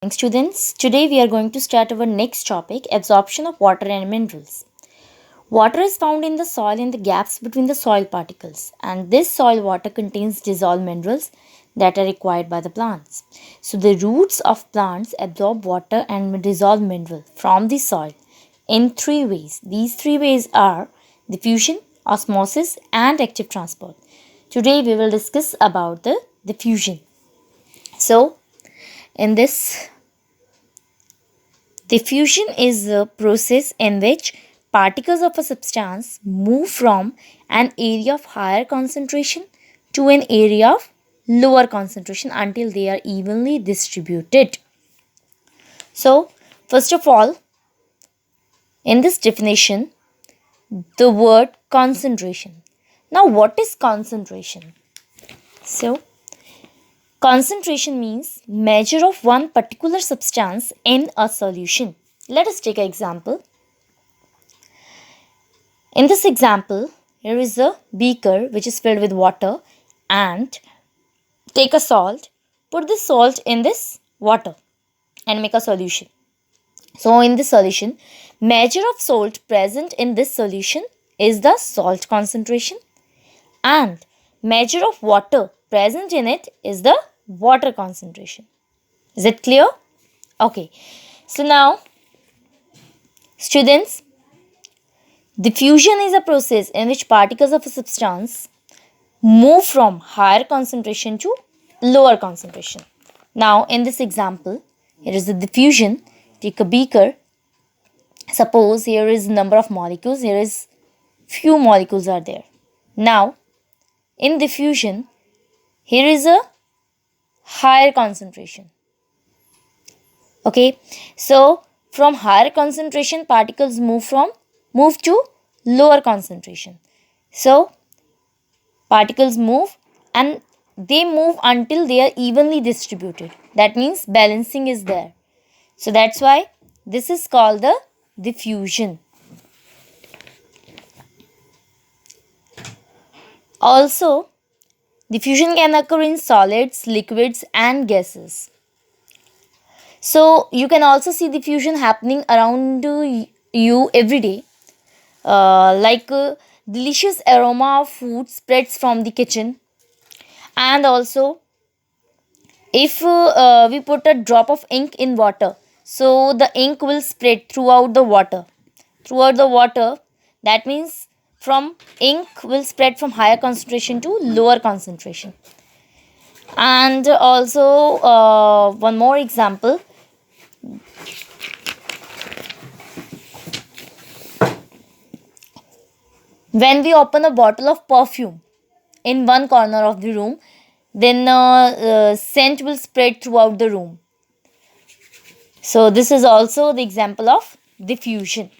Thanks, students. Today we are going to start our next topic, absorption of water and minerals. Water is found in the soil in the gaps between the soil particles, and this soil water contains dissolved minerals that are required by the plants. So the roots of plants absorb water and dissolved mineral from the soil in three ways. These three ways are diffusion, osmosis, and active transport. Today we will discuss about the diffusion. So in this, diffusion is a process in which particles of a substance move from an area of higher concentration to an area of lower concentration until they are evenly distributed. So, first of all, in this definition, the word concentration. Now, what is concentration? So, concentration means measure of one particular substance in a solution. Let us take an example. In this example, here is a beaker which is filled with water, and take a salt, put the salt in this water and make a solution. So in this solution, measure of salt present in this solution is the salt concentration, and measure of water present in it is the water concentration. Is it clear? Okay. So now, students, diffusion is a process in which particles of a substance move from higher concentration to lower concentration. Now, in this example, here is the diffusion. Take a beaker. Suppose here is number of molecules. Here is few molecules are there. Now, in diffusion, here is a higher concentration. Okay, so from higher concentration, particles move to lower concentration. So particles move, and they move until they are evenly distributed. That means balancing is there. So that's why this is called the diffusion. Also, diffusion can occur in solids, liquids, and gases. So you can also see diffusion happening around you every day. Delicious aroma of food spreads from the kitchen, and also if we put a drop of ink in water, so the ink will spread throughout the water. That means from ink will spread from higher concentration to lower concentration. And also one more example. When we open a bottle of perfume in one corner of the room, then scent will spread throughout the room. So this is also the example of diffusion.